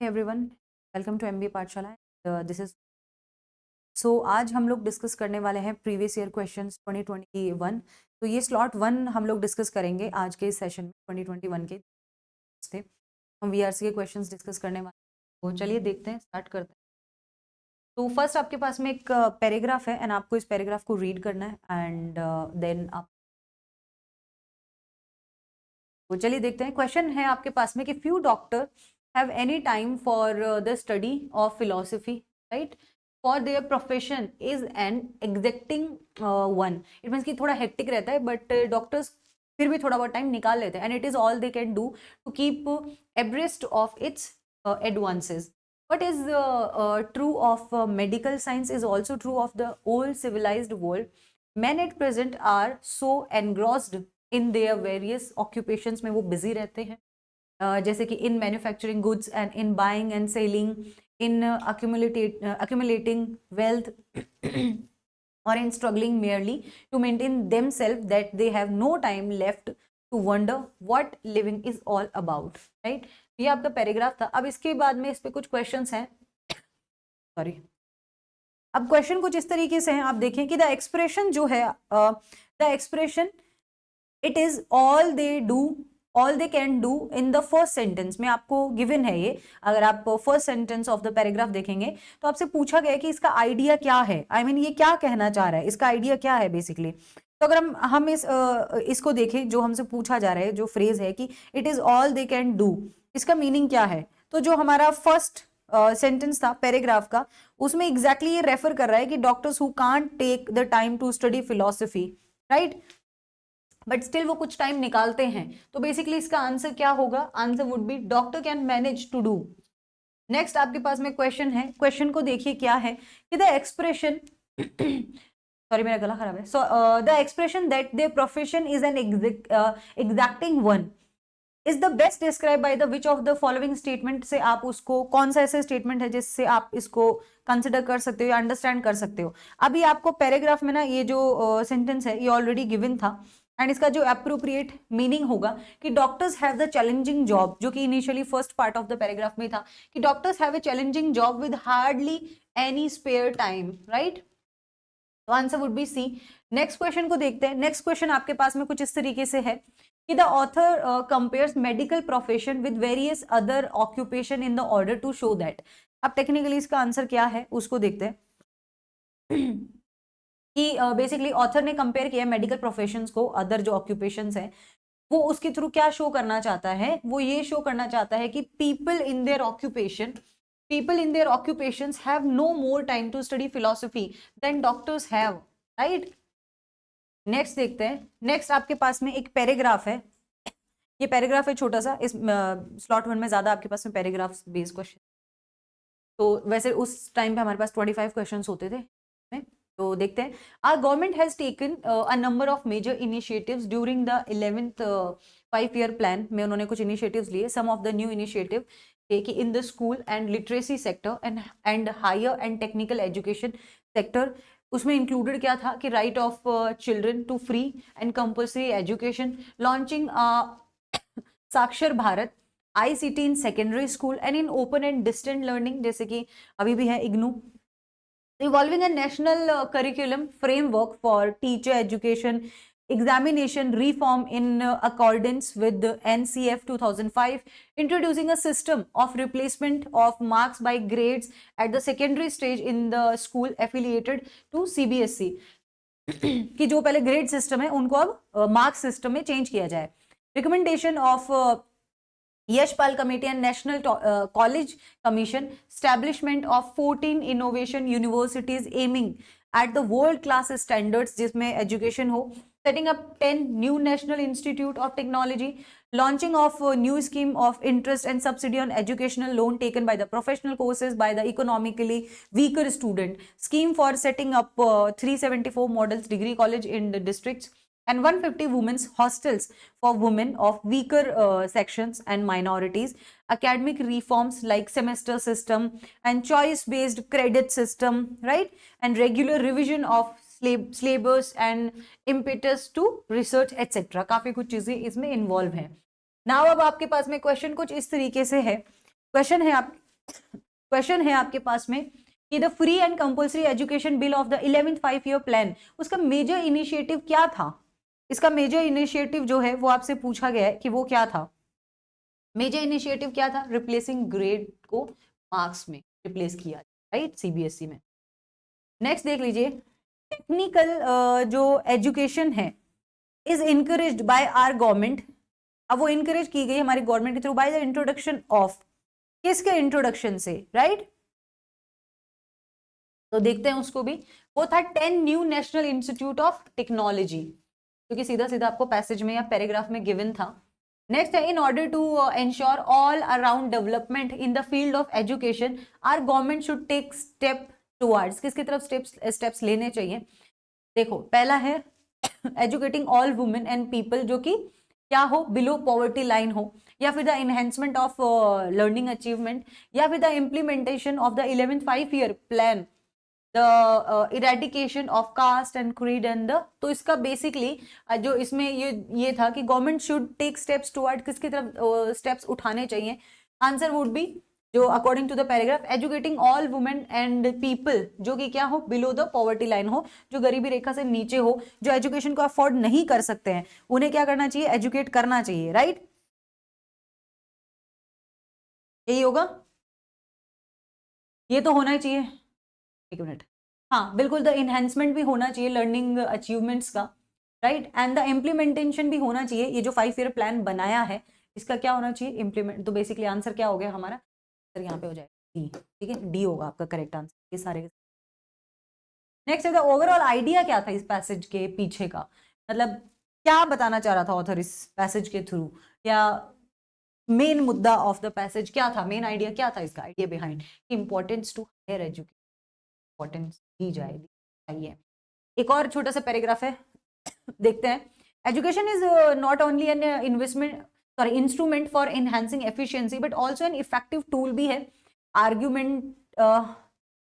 Hey everyone, welcome to MBA पाठशाला। This is so आज हम लोग डिस्कस करने वाले हैं प्रीवियस ईयर क्वेश्चंस 2021। तो ये स्लॉट 1 हम लोग डिस्कस करेंगे आज के इस सेशन में। 2021 के थे हम वीआरसी के क्वेश्चंस डिस्कस करने वाले हैं। तो चलिए देखते हैं, स्टार्ट करते हैं। तो फर्स्ट आपके पास में एक पैराग्राफ है एंड आपको इस पैराग्राफ को रीड करना है एंड देन आप तो चलिए देखते हैं। क्वेश्चन है आपके पास में कि few doctor have any time for the study of philosophy, right? For their profession is an एग्जैक्टिंग one. It means कि थोड़ा हेक्टिक रहता है बट डॉक्टर्स फिर भी थोड़ा बहुत टाइम निकाल लेते हैं and it is all they can do to keep abreast of its advances. What is true of medical science is also true of the old civilized world. Men at present are so engrossed in their various occupations में वो busy रहते हैं, जैसे कि in manufacturing goods and in buying and selling, in accumulating wealth or in struggling merely to maintain themselves that they have no time left to wonder what living is all about, right? ये आपका paragraph था। अब इसके बाद में इस पे कुछ क्वेश्चंस हैं, सॉरी। अब क्वेश्चन कुछ इस तरीके से हैं, आप देखें कि द एक्सप्रेशन जो है, the expression it is all they do, all they can do in the first sentence में आपको गिवन है ये। अगर आप first sentence of the paragraph देखेंगे तो आपसे पूछा गया कि इसका आइडिया क्या है, आई मीन ये क्या कहना चाह रहा है, इसका आइडिया क्या है बेसिकली। तो अगर हम इसको देखें, जो हमसे पूछा जा रहा है, जो फ्रेज है कि it is all they can do, इसका मीनिंग क्या है? तो जो हमारा फर्स्ट सेंटेंस था पैराग्राफ का, उसमें एग्जैक्टली ये रेफर कर रहा है कि doctors who can't take the time to study philosophy, right, but still वो कुछ टाइम निकालते हैं। तो बेसिकली इसका आंसर क्या होगा? Answer would be doctor can manage to do. Next आपके पास में क्वेश्चन है, क्वेश्चन को देखिए क्या है कि द एक्सप्रेशन सॉरी मेरा गला खराब है। So the expression that the profession is an एग्जैक्टिंग one is the best describe by the which of the following statement से आप उसको, कौन सा ऐसे स्टेटमेंट है जिससे आप इसको कंसिडर कर सकते हो या अंडरस्टैंड कर सकते हो? अभी आपको पैराग्राफ में ना ये जो सेंटेंस है ये ऑलरेडी गिवन था एंड इसका जो अप्रोप्रिएट मीनिंग होगा कि doctors have the challenging job, जो कि initially first part of the paragraph में था कि doctors have a challenging job with hardly any spare time, right? तो answer would be C. Next question को देखते हैं। नेक्स्ट क्वेश्चन आपके पास में कुछ इस तरीके से है कि the author compares medical profession with various other occupation in the order to show that. अब टेक्निकली इसका आंसर क्या है उसको देखते हैं कि बेसिकली ऑथर ने कंपेयर किया मेडिकल प्रोफेशंस को अदर जो ऑक्यूपेशंस हैं, वो उसके थ्रू क्या शो करना चाहता है? वो ये शो करना चाहता है कि people in their occupation, people in their occupations have no more time to study philosophy than doctors have, right? Next देखते हैं। नेक्स्ट आपके पास में एक पैराग्राफ है, ये पैराग्राफ है छोटा सा, इस स्लॉट 1 में ज्यादा आपके पास में पैराग्राफ बेस्ड क्वेश्चन, तो वैसे उस टाइम पे हमारे पास 25 क्वेश्चंस होते थे। तो देखते हैं। Our government has taken a number of major initiatives during the 11th 5-year plan में उन्होंने कुछ इनिशिएटिव्स लिए। Some of the new initiative कि in the school and literacy sector and higher and technical education sector, उसमें included क्या था कि right of children to free and compulsory education, launching Saakshar Bharat, ICT in secondary school and in open and distant learning, जैसे कि अभी भी है IGNOU, evolving a national curriculum framework for teacher education, examination reform in accordance with the NCF 2005, introducing a system of replacement of marks by grades at the secondary stage in the school affiliated to CBSE कि जो पहले grade system है उनको अब marks system में change किया जाए। Recommendation of Yashpal Committee and National College Commission, establishment of 14 innovation universities aiming at the world class standards जिसमें education हो, setting up 10 new national institute of technology, launching of a new scheme of interest and subsidy on educational loan taken by the professional courses by the economically weaker student, scheme for setting up 374 models degree college in the districts and 150 women's hostels for women of weaker sections and minorities, academic reforms like semester system and choice based credit system, right, and regular revision of syllabus and impetus to research etc. काफी कुछ चीजें इसमें involve हैं। Now अब आपके पास में question कुछ इस तरीके से है। क्वेश्चन है आप क्वेश्चन है आपके पास में कि the free and compulsory education bill of the 11th 5-year plan, उसका मेजर इनिशिएटिव क्या था? इसका मेजर इनिशिएटिव जो है वो आपसे पूछा गया है कि वो क्या था। मेजर इनिशिएटिव क्या था? रिप्लेसिंग ग्रेड को मार्क्स में रिप्लेस किया, राइट, सीबीएसई में। नेक्स्ट देख लीजिए, टेक्निकल जो एजुकेशन है is encouraged by our government. अब वो इनकरेज की गई हमारी गवर्नमेंट के through by the introduction of, किसके इंट्रोडक्शन से, राइट? तो देखते हैं उसको भी। वो था 10 new national institute of technology, जो कि सीधा सीधा आपको पैसेज में या पैराग्राफ में गिवन था। नेक्स्ट है, in order to ensure all around development in the field of education our government should take step towards, किसकी तरफ स्टेप्स लेने चाहिए? देखो, पहला है educating all women and people, जो कि क्या हो, बिलो पॉवर्टी लाइन हो, या फिर the enhancement of learning achievement, या फिर the implementation of the 11th 5-year plan, the eradication of caste and creed and the. तो इसका बेसिकली जो इसमें ये था कि government should take steps toward, किसकी तरफ स्टेप्स उठाने चाहिए? आंसर वुड बी, जो according to the paragraph, educating all women and people, जो कि क्या हो, बिलो द पॉवर्टी लाइन हो, जो गरीबी रेखा से नीचे हो, जो एजुकेशन को अफोर्ड नहीं कर सकते हैं, उन्हें क्या करना चाहिए? एजुकेट करना चाहिए, राइट? यही होगा, ये तो होना ही चाहिए। एक मिनट, हाँ बिल्कुल, द इनहेंसमेंट भी होना चाहिए लर्निंग अचीवमेंट्स का, राइट, एंड द इम्प्लीमेंटेशन भी होना चाहिए। ये जो 5-year प्लान बनाया है, इसका क्या होना चाहिए? इम्प्लीमेंट। तो बेसिकली आंसर क्या हो गया हमारा? आंसर यहाँ पे हो जाएगा डी, ठीक है, डी होगा आपका करेक्ट आंसर, ये सारे। नेक्स्ट है, द ओवरऑल आइडिया क्या था इस पैसेज के पीछे का, मतलब क्या बताना चाह रहा था ऑथर इस पैसेज के थ्रू, या मेन मुद्दा ऑफ द पैसेज क्या था, मेन आइडिया क्या था इसका, idea behind importance to higher education, importance दी जाएगी चाहिए। एक और छोटा सा पैराग्राफ है, देखते हैं। Education is not only an investment, sorry, instrument for enhancing efficiency, but also an effective tool भी है, argument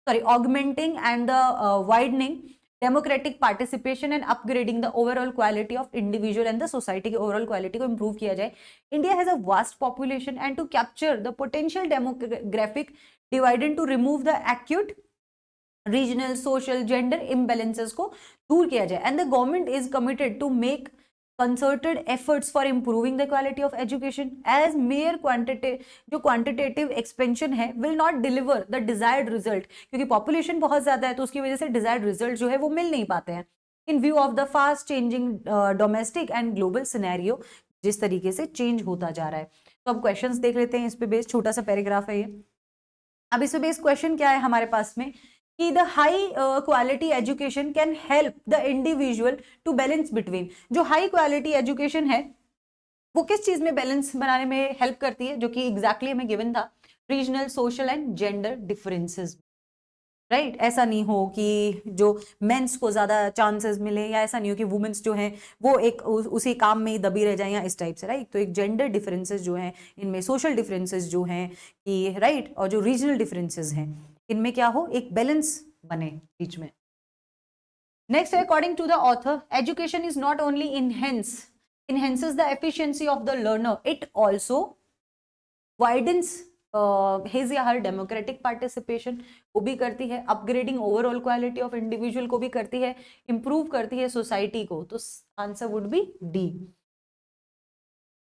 sorry, augmenting and the widening democratic participation and upgrading the overall quality of individual and the society की overall quality को improve किया जाए। India has a vast population and to capture the potential demographic divide to remove the acute regional social gender imbalances को दूर किया जाए, and the government is committed to make concerted efforts for improving the quality of education as mere जो quantitative expansion है will not deliver the desired result, क्योंकि population बहुत ज्यादा है तो उसकी वजह से desired result जो है वो मिल नहीं पाते हैं in view of the fast changing domestic and global scenario, जिस तरीके से चेंज होता जा रहा है। तो अब क्वेश्चंस देख लेते हैं इस पे बेस्ड, छोटा सा पैराग्राफ है ये। अब इस पे बेस्ड क्वेश्चन क्या है हमारे पास में कि the high quality education can help the individual to balance between, जो हाई क्वालिटी एजुकेशन है वो किस चीज में बैलेंस बनाने में हेल्प करती है, जो कि एग्जैक्टली हमें गिवन था, regional social and gender differences, right? ऐसा नहीं हो कि जो मेंस को ज्यादा चांसेस मिले, या ऐसा नहीं हो कि वुमेन्स जो हैं वो एक उसी काम में ही दबी रह जाए, या इस टाइप से, राइट? तो एक जेंडर डिफरेंसेस जो हैं इनमें, सोशल डिफरेंसेस जो हैं कि, राइट, और जो रीजनल डिफरेंसेस हैं इनमें क्या हो, एक बैलेंस बने बीच में। Next, according to the author, education is not only enhances the efficiency of the learner, it also widens his या हर डेमोक्रेटिक पार्टिसिपेशन वो भी करती है, upgrading overall quality of individual को भी करती है, इंप्रूव करती है सोसाइटी को। तो answer would B D.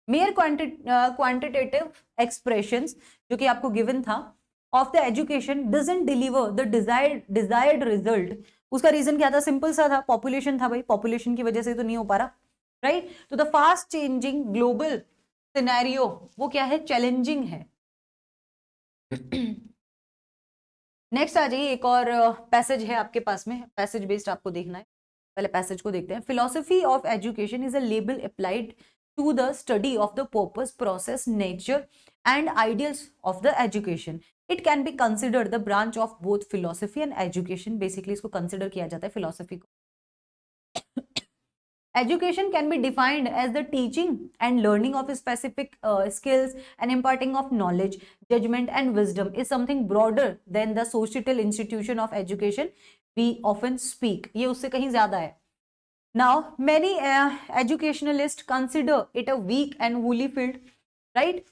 Mayor quantitative expressions जो कि आपको गिवन था of the education doesn't deliver the desired result, उसका रीजन क्या था? सिंपल सा था, पॉपुलेशन था भाई, पॉपुलेशन की वजह से तो नहीं हो पा रहा, राइट? तो the fast changing global scenario वो क्या है? चैलेंजिंग है। नेक्स्ट आ जाइए, एक और पैसेज है आपके पास में, पैसेज बेस्ड आपको देखना है, पहले पैसेज को देखते हैं। Philosophy of education is a label applied to the study of the purpose, process, nature and ideals of the education. It can be considered the branch of both philosophy and education. Basically इसको consider किया जाता है philosophy को। Education can be defined as the teaching and learning of specific skills and imparting of knowledge, judgment and wisdom is something broader than the societal institution of education we often speak. ये उससे कहीं ज्यादा है। Now, many educationalists consider it a weak and woolly field, right?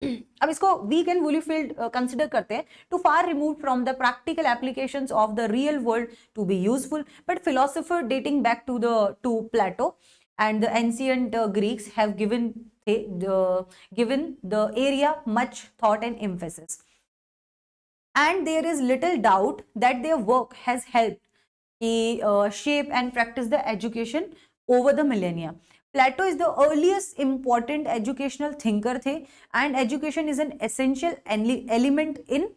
अब इसको weak and woolly field consider करते हैं, too far remove from the practical applications of the real world to be useful, but philosopher dating back to Plato and the ancient Greeks have given the area much thought and emphasis. And there is little doubt that their work has helped shape and practice the education over the millennia. Plato is the earliest important educational thinker थे, and education is an essential element in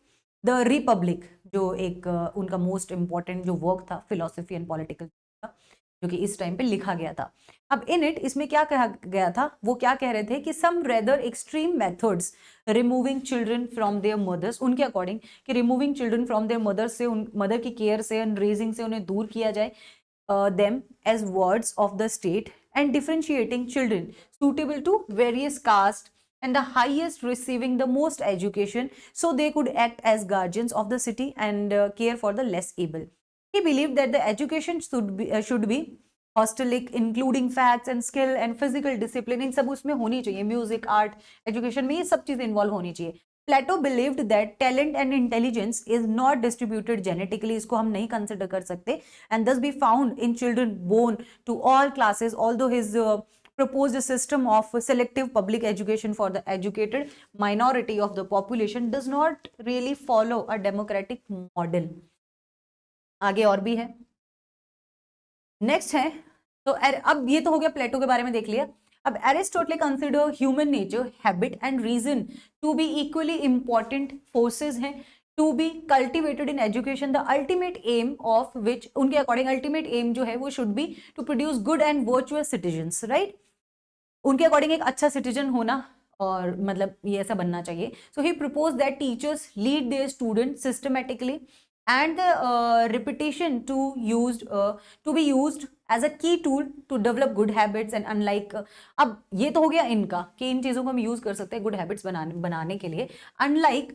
the Republic, जो एक उनका most important जो work था philosophy and political का, जो कि इस टाइम पे लिखा गया था. अब इन इट इसमें क्या कहा गया था, वो क्या कह रहे थे कि some rather extreme methods removing children from their mothers, उनके अकॉर्डिंग कि removing children from their mothers से, उन मदर की केयर से एंड रेजिंग से उन्हें दूर किया जाए, them as wards of the state, and differentiating children suitable to various caste and the highest receiving the most education, so they could act as guardians of the city and care for the less able. He believed that the education should be holistic, including facts and skill and physical discipline. इन सब उसमें होनी चाहिए, music, art, education में ये सब चीजें involve होनी चाहिए. Plato believed that talent and intelligence is not distributed genetically, इसको हम नहीं consider कर सकते, and thus be found in children born to all classes, although his proposed system of selective public education for the educated minority of the population does not really follow a democratic model. आगे और भी है, next है. तो अब ये तो हो गया प्लेटो के बारे में देख लिया. अब Aristotle consider human nature, habit and reason to be equally important forces हैं to be cultivated in education, the ultimate aim of which, उनके अकॉर्डिंग अल्टीमेट एम जो है वो should be to produce good and virtuous citizens, right. उनके according एक अच्छा citizen होना और मतलब ये ऐसा बनना चाहिए. So he propose that teachers lead their student systematically and the repetition to be used as a key tool to develop good habits and unlike अब ये तो हो गया इनका कि इन चीजों को हम यूज कर सकते हैं गुड हैबिट्स बनाने के लिए. unlike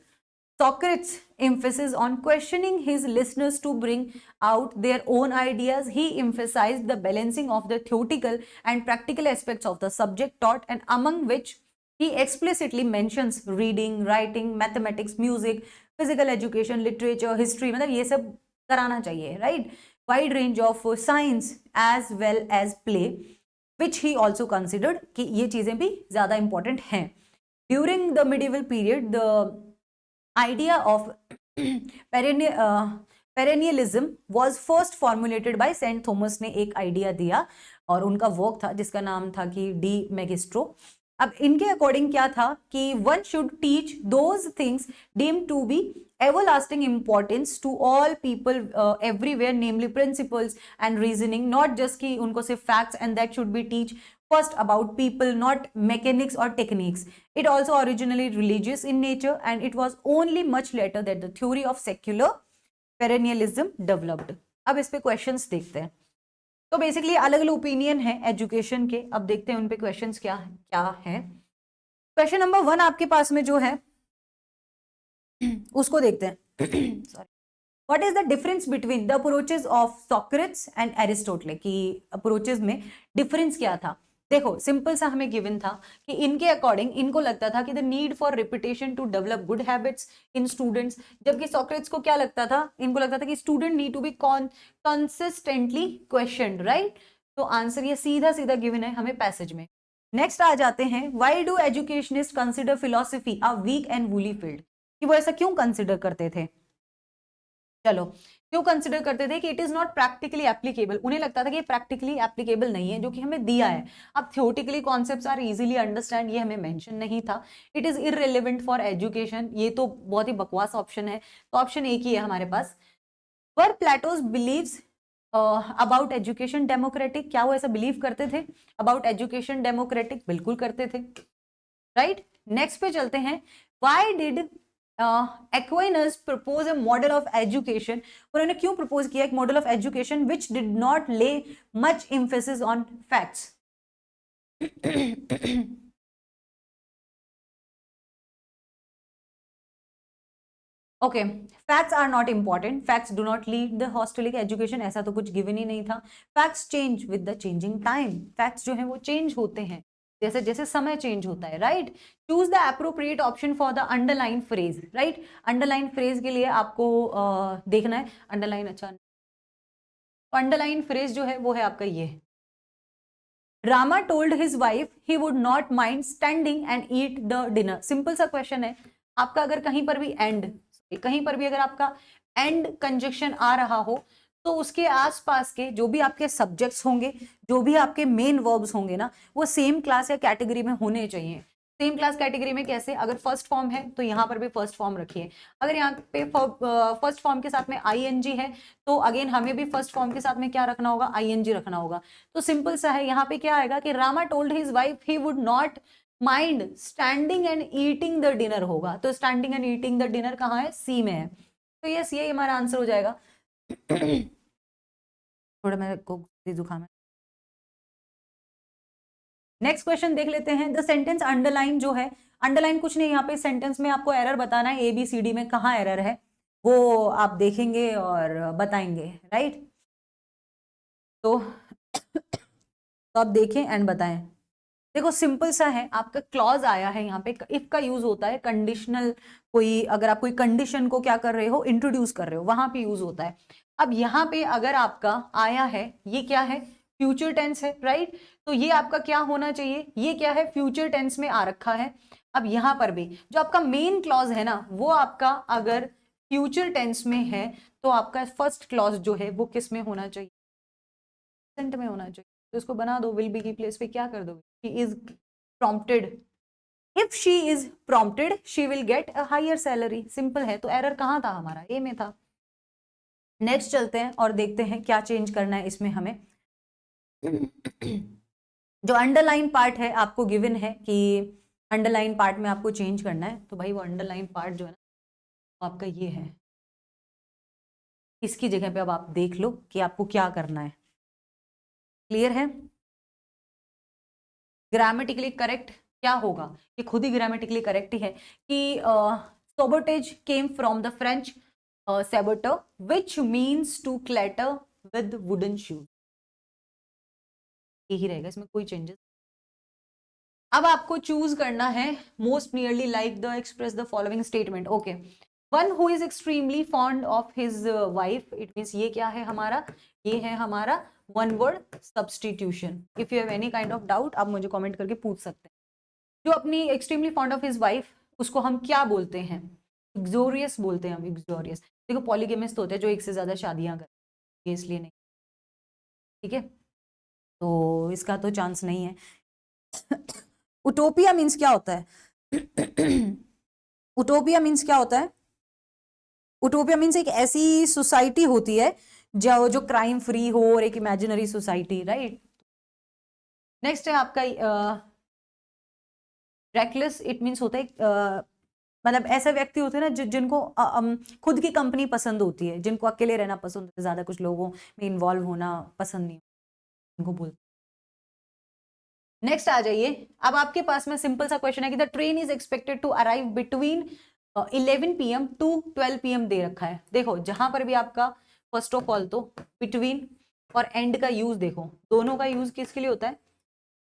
Socrates' emphasis on questioning his listeners to bring out their own ideas, he emphasized the balancing of the theoretical and practical aspects of the subject taught, and among which he explicitly mentions reading, writing, mathematics, music, physical education, literature, history, मतलब ये सब कराना चाहिए, right. Wide range of science as well as play, which he also considered कि ये चीजें भी ज्यादा इंपॉर्टेंट हैं. During the medieval period the idea of perennialism was first formulated by Saint Thomas ने एक आइडिया दिया और उनका वर्क था जिसका नाम था कि डी मैगिस्ट्रो. अब इनके अकॉर्डिंग क्या था कि one should teach those things deemed to be everlasting importance to all people everywhere, namely principles and reasoning, not just कि उनको सिर्फ facts, and that should be teach first about people, not mechanics or techniques. It also originally religious in nature, and it was only much later that the theory of secular perennialism developed. अब इस पे questions देखते हैं. तो basically अलग अलग opinion है education के. अब देखते हैं उन पे क्वेश्चंस क्या है. क्वेश्चन नंबर 1 आपके पास में जो है उसको देखते हैं. Sorry, what is the difference between the approaches of Socrates and Aristotle, की अप्रोचेस में डिफरेंस क्या था. देखो सिंपल सा हमें गिवन था कि इनके अकॉर्डिंग इनको लगता था कि the need for repetition to develop good habits in students, जबकि सॉक्रेट्स को क्या लगता था, इनको लगता था कि student need to be consistently questioned, right. तो आंसर ये सीधा सीधा गिवन है हमें पैसेज में. नेक्स्ट आ जाते हैं, why do educationist consider philosophy a weak and woolly field, कि वो ऐसा क्यों कंसिडर करते थे. चलो, क्यों कंसिडर करते थे कि it is not practically applicable. उन्हें लगता था कि प्रैक्टिकली एप्लीकेबल नहीं है जो कि हमें दिया है. अब theoretically concepts are easily understand, ये हमें मेंशन नहीं था. It is irrelevant for education, ये तो बहुत ही बकवास ऑप्शन है. तो ऑप्शन एक ही है हमारे पास. Where Plato's believes about education democratic, क्या वो ऐसा बिलीव करते थे अबाउट एजुकेशन डेमोक्रेटिक? बिल्कुल करते थे, राइट. नेक्स्ट पे चलते हैं. Why did Aquinas propose a model of education, उन्होंने क्यों प्रपोज किया एक model of education which did not lay much emphasis on facts. Okay, facts are not important. Facts do not lead the holistic education, ऐसा तो कुछ given ही नहीं था. Facts change with the changing time. Facts जो है वो change होते हैं. जैसे जैसे समय चेंज होता है, right. Choose the appropriate option for the underline phrase, right. Underline phrase के लिए आपको देखना है अंडरलाइन, अच्छा अंडरलाइन फ्रेज जो है वो है आपका ये, Rama told his wife he would not mind standing and eat the dinner. Simple सा क्वेश्चन है आपका, अगर कहीं पर भी एंड, कहीं पर भी अगर आपका एंड कंजक्शन आ रहा हो तो उसके आसपास के जो भी आपके सब्जेक्ट्स होंगे, जो भी आपके मेन वर्ब्स होंगे ना, वो सेम क्लास या कैटेगरी में होने चाहिए। सेम क्लास कैटेगरी में कैसे, अगर फर्स्ट फॉर्म है तो यहाँ पर भी फर्स्ट फॉर्म रखिए, अगर यहाँ पे फर्स्ट फॉर्म के साथ में आईएनजी है तो अगेन हमें भी फर्स्ट फॉर्म के साथ में क्या रखना होगा, आईएनजी रखना होगा। तो सिंपल सा है, यहाँ पे क्या आएगा कि Rama told his wife he would not mind standing and eating the dinner होगा, तो standing and eating the dinner कहाँ है, सी में है, तो यस ये हमारा आंसर हो जाएगा। थोड़ा मेरे को जुकाम है। नेक्स्ट क्वेश्चन देख लेते हैं। द सेंटेंस अंडरलाइन जो है, अंडरलाइन कुछ नहीं, यहाँ पे सेंटेंस में आपको एरर बताना है, ABCD में कहाँ एरर है वो आप देखेंगे और बताएंगे, राइट। तो आप देखें एंड बताएं। देखो सिंपल सा है, आपका क्लॉज आया है यहाँ पे, इफ का यूज होता है कंडीशनल, कोई अगर आप कोई कंडीशन को क्या कर रहे हो, इंट्रोड्यूस कर रहे हो, वहां पे यूज होता है। अब यहाँ पे अगर आपका आया है, ये क्या है, फ्यूचर टेंस है, राइट। तो ये आपका क्या होना चाहिए, ये क्या है, फ्यूचर टेंस में आ रखा है। अब यहाँ पर भी जो आपका मेन क्लॉज है ना, वो आपका अगर फ्यूचर टेंस में है तो आपका फर्स्ट क्लॉज जो है वो किस में होना चाहिए, प्रेजेंट में होना चाहिए। तो इसको बना दो, विल बी की प्लेस पे क्या कर दोगे, she is prompted, if she is prompted she will get a higher salary, simple है। तो एरर कहाँ था हमारा, ए में था। नेक्स्ट चलते हैं और देखते हैं क्या चेंज करना है इसमें हमें। जो अंडरलाइन पार्ट है आपको गिवन है कि अंडरलाइन पार्ट में आपको चेंज करना है, तो भाई वो अंडरलाइन पार्ट जो है ना वो आपका ये है, इसकी जगह पे अब आप देख लो कि आपको क्या करना है, क्लियर है। ग्रामेटिकली करेक्ट क्या होगा, ये खुद ही ग्रामेटिकली करेक्ट ही है कि sabotage came from the French saboter which means to clatter with wooden shoes, यही रहेगा, इसमें कोई चेंजेस। अब आपको चूज करना है most nearly like the express the following statement, okay. One who is extremely fond of his wife, it means ये क्या है हमारा, ये है हमारा one word substitution. If you have any kind of doubt आप मुझे कमेंट करके पूछ सकते हैं। जो अपनी extremely fond of his wife, उसको हम क्या बोलते हैं, इग्जोरियस बोलते हैं हम, इग्जोरियस। देखो पॉलीगेमिस्ट होते हैं जो एक से ज्यादा शादियां करते हैं, इसलिए नहीं, ठीक है, तो इसका तो चांस नहीं है। उटोपिया मीन्स क्या होता है? उटोपिया मीन्स क्या होता है? उटोपिया मीन्स एक ऐसी सोसाइटी होती है जो जो क्राइम फ्री हो और एक इमेजिनरी सोसाइटी, राइट। नेक्स्ट है आपका रेकलेस, इट मीन्स होता है मतलब ऐसे व्यक्ति होते हैं ना जिनको खुद की कंपनी पसंद होती है, जिनको अकेले रहना पसंद होता है, ज्यादा कुछ लोगों में इन्वॉल्व होना पसंद नहीं, उनको बोलते। नेक्स्ट आ जाइए। अब आपके पास में सिंपल सा क्वेश्चन है कि the train is expected to arrive between 11 PM to 12 PM दे रखा है। देखो जहां पर भी आपका फर्स्ट ऑफ ऑल तो बिटवीन और एंड का यूज देखो, दोनों का यूज किसके लिए होता है,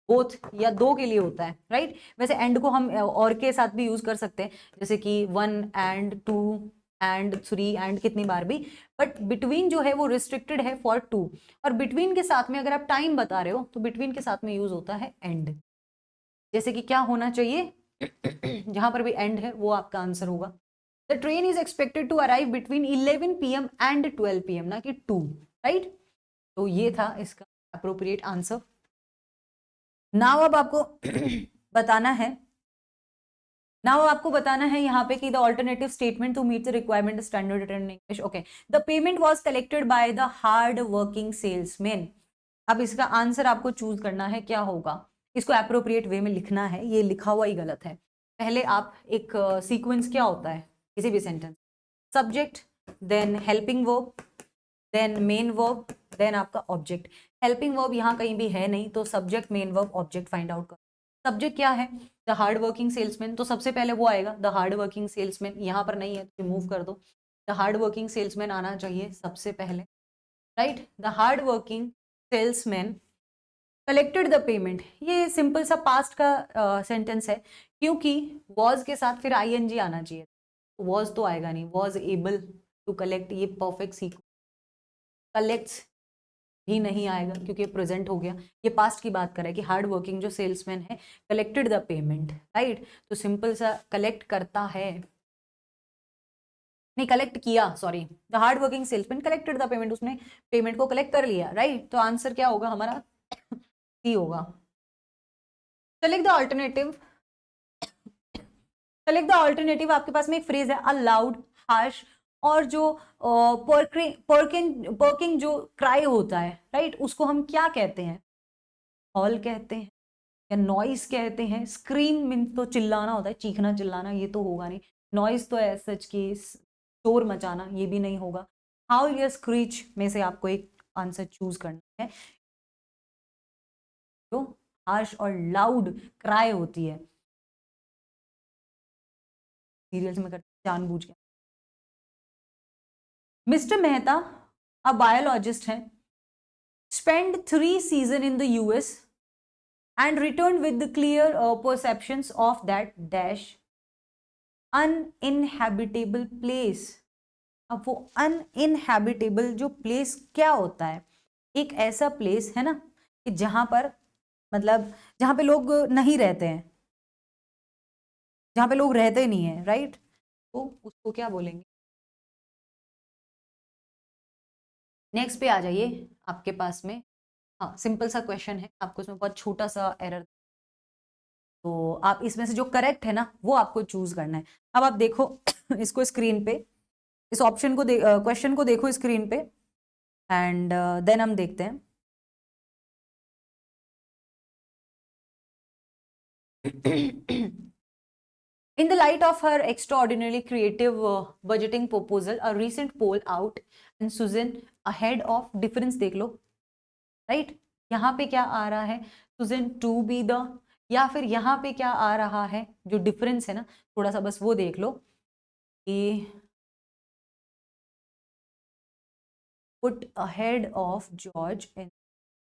बोथ या दो के लिए होता है, राइट। वैसे एंड को हम और के साथ भी यूज कर सकते हैं, जैसे कि 1 एंड 2 एंड 3 एंड कितनी बार भी, बट बिटवीन जो है वो रिस्ट्रिक्टेड है फॉर 2। और बिटवीन के साथ में अगर आप टाइम बता रहे हो तो बिटवीन के साथ में यूज होता है एंड, जैसे कि क्या होना चाहिए, जहां पर भी एंड है वो आपका आंसर होगा। The train is expected to arrive between 11 PM and 12 PM, ना कि 2, राइट। तो ये था इसका अप्रोप्रिएट आंसर। नाउ अब आपको बताना है, नाउ आपको बताना है यहाँ पे कि the alternative statement to meet the requirement standard written English, okay. The payment was collected by the hard working salesman. अब इसका आंसर आपको चूज करना है, क्या होगा, इसको अप्रोप्रिएट वे में लिखना है, ये लिखा हुआ ही गलत है। पहले आप एक सीक्वेंस क्या होता है किसी भी sentence, subject, then helping verb, then main verb, then आपका ऑब्जेक्ट। हेल्पिंग वर्ब यहाँ कहीं भी है नहीं, तो subject main verb object find out करो। सब्जेक्ट क्या है, द हार्ड वर्किंग सेल्समैन, तो सबसे पहले वो आएगा, द हार्ड वर्किंग सेल्समैन। यहाँ पर नहीं है तो रिमूव कर दो, द हार्ड वर्किंग सेल्समैन आना चाहिए सबसे पहले, right. The hard working salesman collected the payment, ये सिंपल सा पास्ट का सेंटेंस है, क्योंकि वॉज के साथ फिर आईएनजी आना चाहिए, वॉज तो आएगा नहीं, वॉज एबल टू कलेक्ट, ये परफेक्ट सीक्वेंस, कलेक्ट्स भी नहीं आएगा क्योंकि प्रेजेंट हो गया, ये पास्ट की बात कर रहा है कि हार्ड वर्किंग जो सेल्समैन है कलेक्टेड द पेमेंट, राइट। तो सिंपल सा कलेक्ट करता है, नहीं कलेक्ट किया, sorry, the hard working salesman collected the payment, उसने पेमेंट को कलेक्ट कर लिया, राइट। तो आंसर क्या होगा हमारा, सी होगा। Select the alternative, select the alternative, आपके पास में एक फ्रेज है अलाउड, हार्श, और जो पर्किंग जो क्राई होता है, राइट, उसको हम क्या कहते हैं, हॉल कहते हैं या नॉइस कहते हैं। स्क्रीम मीन तो चिल्लाना होता है, चीखना चिल्लाना, ये तो होगा नहीं। नॉइस तो है सच की शोर मचाना, ये भी नहीं होगा। हाउल या स्क्रीच में से आपको एक आंसर चूज करना है। जो हार्श और लाउड क्राई होती है, सीरियल्स में करते जानबूझ के। मिस्टर मेहता अ बायोलॉजिस्ट है, spent 3 seasons in the US and returned with the clear perceptions of that dash uninhabitable place। अब वो uninhabitable जो प्लेस क्या होता है, एक ऐसा प्लेस है ना कि जहां पर मतलब जहां पे लोग नहीं रहते हैं, जहां पे लोग रहते नहीं है, राइट, तो उसको क्या बोलेंगे। नेक्स्ट पे आ जाइए आपके पास में, हाँ सिंपल सा क्वेश्चन है, आपको इसमें बहुत छोटा सा एरर, तो आप इसमें से जो करेक्ट है ना वो आपको चूज करना है। अब आप देखो इसको स्क्रीन पे, इस ऑप्शन को क्वेश्चन को देखो स्क्रीन पे, एंड देन हम देखते हैं। In the light of her extraordinarily creative budgeting proposal, a recent poll out and Susan ahead of difference देख लो, राइट right? यहाँ पे क्या आ रहा है, सुजन टू बी द, या फिर यहाँ पे क्या आ रहा है, जो डिफरेंस है ना थोड़ा सा बस वो देख लो कि put ahead of George in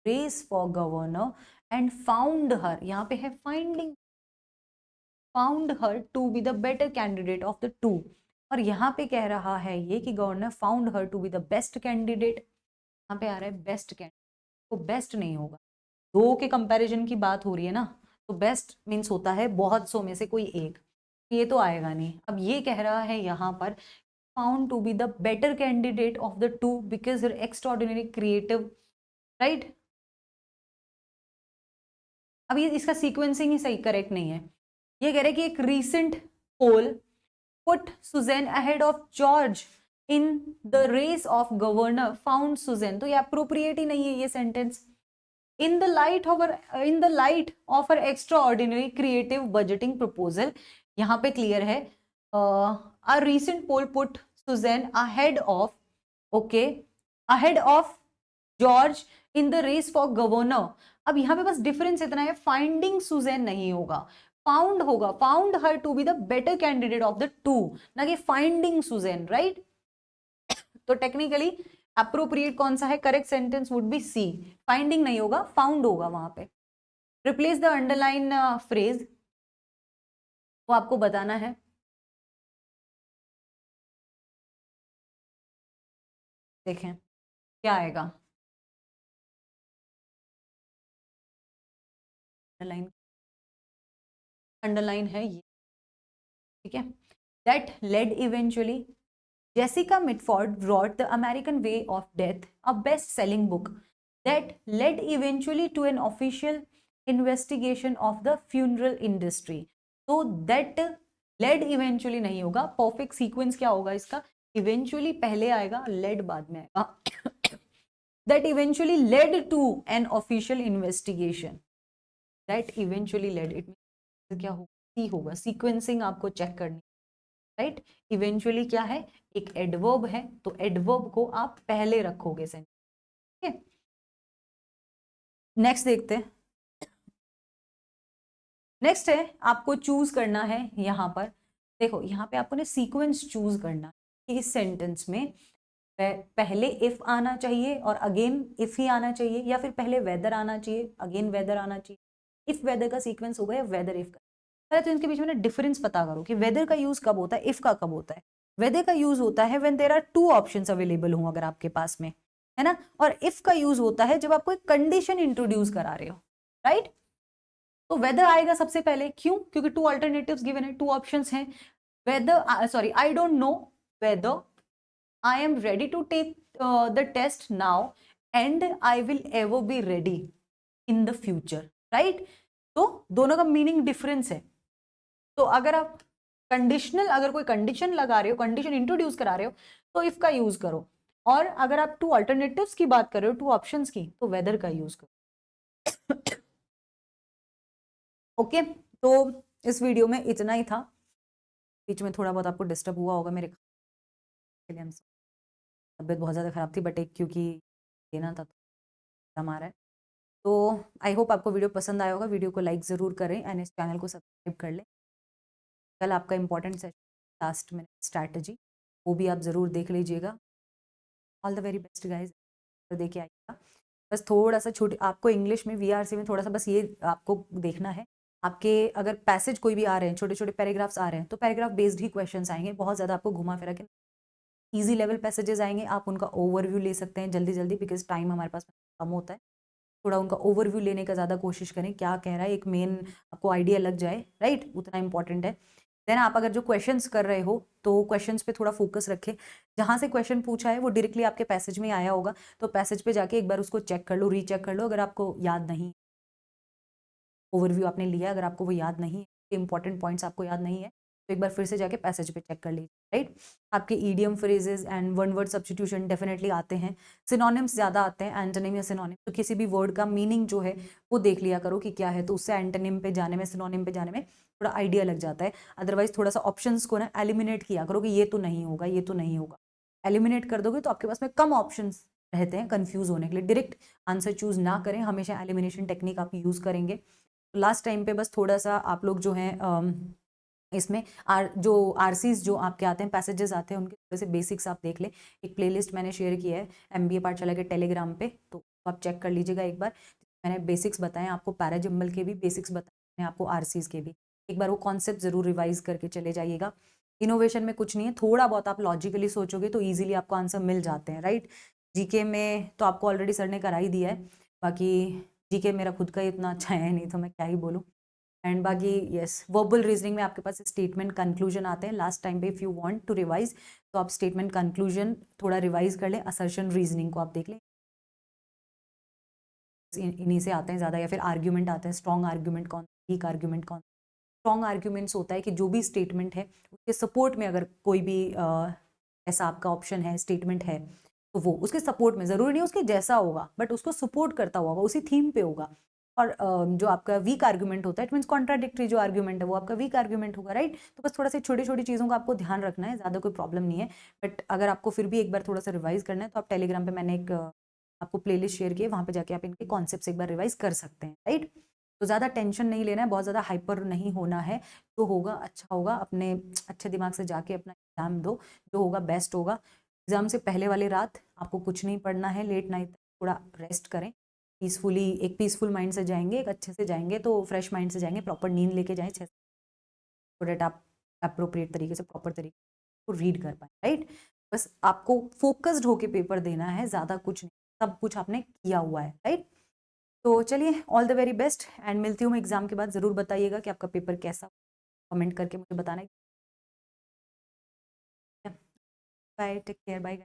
race for governor and found her, यहाँ पे है finding, found her to be the better candidate of the two, और यहाँ पे कह रहा है ये कि governor found her to be the best candidate, यहाँ पे आ रहा है बेस्ट कैंडिडेट, तो बेस्ट नहीं होगा, दो के कंपैरिजन की बात हो रही है ना, तो बेस्ट मीन्स होता है बहुत सौ में से कोई एक, ये तो आएगा नहीं। अब ये कह रहा है यहाँ पर found to be the better candidate of the two because they're extraordinary creative, right। अब ये इसका सीक्वेंसिंग ही सही करेक्ट नहीं है, ये कह रहे कि एक recent poll put Suzanne ahead of George in the race of governor found Suzanne, तो ये appropriate ही नहीं है ये sentence. in the light of her extraordinary creative budgeting proposal, यहाँ पे क्लियर है a recent poll put Suzanne ahead of, okay, ahead of George in the race for governor। अब यहाँ पे बस डिफरेंस इतना है, फाइंडिंग सुजैन नहीं होगा, फाउंड होगा, found her to be the better candidate of the two, ना कि फाइंडिंग सुजैन, राइट। तो टेक्निकली अप्रोप्रिएट कौन सा है, correct sentence would be C, finding नहीं होगा, फाउंड होगा वहां पे। रिप्लेस द अंडरलाइन फ्रेज, वो आपको बताना है। देखें क्या आएगा, अंडरलाइन, अंडरलाइन है ये, ठीक है। That led eventually, Jessica Mitford wrote The American Way of Death, a best-selling book that led eventually to an official investigation of the funeral industry। तो that led eventually नहीं होगा, perfect sequence क्या होगा इसका, eventually पहले आएगा, led बाद में आएगा। That eventually led to an official investigation, that eventually led, it means क्या होगा, C होगा, sequencing आपको चेक करनी, राइट। इवेंचुअली क्या है, एक एडवर्ब है, तो एडवर्ब को आप पहले रखोगे सेंटेंस, ठीक है। नेक्स्ट देखते हैं, नेक्स्ट है आपको चूज करना है, यहां पर देखो यहाँ पे आपको ना सीक्वेंस चूज करना है इस सेंटेंस में, पहले इफ आना चाहिए और अगेन इफ ही आना चाहिए, या फिर पहले वेदर आना चाहिए अगेन वेदर आना चाहिए? इफ वेदर का सीक्वेंस होगा या वेदर इफ का? पहले तो इनके बीच में ना डिफरेंस पता करो कि वेदर का यूज कब होता है, इफ का कब होता है। वेदर का यूज होता है when there are two options available हो अगर आपके पास में, है ना। और इफ का यूज होता है जब आप कोई कंडीशन इंट्रोड्यूस करा रहे हो, राइट। तो वेदर आएगा सबसे पहले, क्यों? क्योंकि टू अल्टरनेटिव्स गिवन है, टू ऑप्शंस हैं। Whether sorry I don't know whether I am ready to take the test now and I will ever be ready in the future, right. तो दोनों का मीनिंग डिफरेंस है। तो अगर आप conditional, अगर कोई कंडीशन लगा रहे हो, कंडीशन इंट्रोड्यूस करा रहे हो, तो इफ का यूज करो। और अगर आप टू अल्टरनेटिव्स की बात कर रहे हो, टू ऑप्शंस की, तो वेदर का यूज करो। ओके, तो इस वीडियो में इतना ही था। बीच में थोड़ा बहुत आपको डिस्टर्ब हुआ होगा मेरे लिए, तबियत बहुत ज़्यादा ख़राब थी, बट एक क्योंकि देना था तो हमारा है। तो आई होप आपको वीडियो पसंद आया होगा। वीडियो को लाइक ज़रूर करें एंड इस चैनल को सब्सक्राइब कर लें। कल आपका important session last minute strategy, वो भी आप ज़रूर देख लीजिएगा। All the very best guys, तो देखिए आइएगा। बस थोड़ा सा छोटे आपको इंग्लिश में वीआरसी में थोड़ा सा बस ये आपको देखना है, आपके अगर पैसेज कोई भी आ रहे हैं, छोटे छोटे पैराग्राफ्स आ रहे हैं, तो पैराग्राफ बेस्ड ही क्वेश्चंस आएंगे। बहुत ज़्यादा आपको घुमा फिरा के ईजी लेवल पैसेजेस आएंगे, आप उनका ओवरव्यू ले सकते हैं जल्दी जल्दी, बिकॉज टाइम हमारे पास कम होता है। थोड़ा उनका ओवरव्यू लेने का ज़्यादा कोशिश करें, क्या कह रहा है एक मेन आपको आइडिया लग जाए, राइट, उतना इंपॉर्टेंट है। देन आप अगर जो क्वेश्चंस कर रहे हो तो क्वेश्चंस पे थोड़ा फोकस रखें। जहाँ से क्वेश्चन पूछा है वो डायरेक्टली आपके पैसेज में आया होगा, तो पैसेज पे जाके एक बार उसको चेक कर लो, रीचेक कर लो। अगर आपको याद नहीं, ओवरव्यू आपने लिया, अगर आपको वो याद नहीं है, इंपॉर्टेंट पॉइंट्स आपको याद नहीं है, तो एक बार फिर से जाके पैसेज पे चेक कर लीजिए, राइट। आपके idiom phrases and one word substitution definitely आते हैं, सिनोनिम्स ज़्यादा आते हैं, एंटोनिम या सिनोनिम। तो किसी भी वर्ड का मीनिंग जो है वो देख लिया करो कि क्या है, तो उससे एंटोनिम पे जाने में, सिनोनिम पे जाने में थोड़ा आइडिया लग जाता है। अदरवाइज थोड़ा सा ऑप्शंस को ना एलिमिनेट किया करो कि ये तो नहीं होगा, ये तो नहीं होगा। एलिमिनेट कर दोगे तो आपके पास में कम ऑप्शन रहते हैं कंफ्यूज होने के लिए। डायरेक्ट आंसर चूज ना करें, हमेशा एलिमिनेशन टेक्निक आप यूज़ करेंगे। लास्ट टाइम पे बस थोड़ा सा आप लोग जो हैं इसमें जो आरसीज जो आपके आते हैं, पैसेजेस आते हैं, उनके थोड़े से बेसिक्स आप देख लें। एक प्लेलिस्ट मैंने शेयर किया है MBA पाठशाला के टेलीग्राम पे, तो आप चेक कर लीजिएगा एक बार। मैंने बेसिक्स बताए आपको, पैराजम्बल के भी बेसिक्स बताए आपको, आरसीज के भी। एक बार वो कॉन्सेप्ट जरूर रिवाइज करके चले जाइएगा। इनोवेशन में कुछ नहीं है, थोड़ा बहुत आप लॉजिकली सोचोगे तो ईजिली आपको आंसर मिल जाते हैं, राइट। जीके में तो आपको ऑलरेडी सर ने करा ही दिया है, बाकी जीके मेरा खुद का ही इतना अच्छा है नहीं, तो मैं क्या ही बोलूँ। एंड बाकी यस, वर्बल रीजनिंग में आपके पास स्टेटमेंट कंक्लूजन आते हैं लास्ट टाइम पे। If you want to revise तो आप स्टेटमेंट कंक्लूजन थोड़ा रिवाइज कर लें, असर्शन रीजनिंग को आप देख लें, इन्हीं से आते हैं ज़्यादा। या फिर आर्ग्यूमेंट आते हैं, स्ट्रॉन्ग आर्ग्यूमेंट कौन, वीक आर्ग्यूमेंट कौन। स्ट्रॉन्ग आर्ग्यूमेंट्स होता है कि जो भी स्टेटमेंट है उसके सपोर्ट में अगर कोई भी ऐसा आपका ऑप्शन है, स्टेटमेंट है, तो वो उसके सपोर्ट में, ज़रूरी नहीं उसके जैसा होगा, बट उसको सपोर्ट करता होगा, उसी थीम पे होगा। और जो आपका वीक आर्ग्यूमेंट होता है, इट मीन्स कॉन्ट्राडिक्टरी जो आर्ग्यूमेंट है वो आपका वीक आर्ग्यूमेंट होगा, राइट। तो बस थोड़ा सा छोटी छोटी चीज़ों का आपको ध्यान रखना है, ज़्यादा कोई प्रॉब्लम नहीं है। बट अगर आपको फिर भी एक बार थोड़ा सा रिवाइज करना है तो आप टेलीग्राम पे मैंने एक आपको प्लेलिस्ट शेयर की है, वहाँ पे जाके आप इनके कॉन्सेप्ट्स एक बार रिवाइज कर सकते हैं, राइट। तो ज़्यादा टेंशन नहीं लेना है, बहुत ज़्यादा हाइपर नहीं होना है, जो होगा अच्छा होगा। अपने अच्छे दिमाग से जाके अपना एग्जाम दो, जो होगा बेस्ट होगा। एग्जाम से पहले वाली रात आपको कुछ नहीं पढ़ना है, लेट नाइट थोड़ा रेस्ट करें, पीसफुली, एक पीसफुल माइंड से जाएंगे, एक अच्छे से जाएंगे, तो फ्रेश माइंड से जाएंगे, प्रॉपर नींद लेके जाएं 6, सो डेट आप अप्रोप्रिएट तरीके से, प्रॉपर तरीके को रीड कर पाए, राइट। बस आपको फोकस्ड होके पेपर देना है, ज़्यादा कुछ नहीं, सब कुछ आपने किया हुआ है, राइट। तो चलिए, all the very best, and मिलती हूँ मैं एग्जाम के बाद। ज़रूर बताइएगा कि आपका पेपर कैसा, कमेंट करके मुझे बताना है। Bye, take care, bye.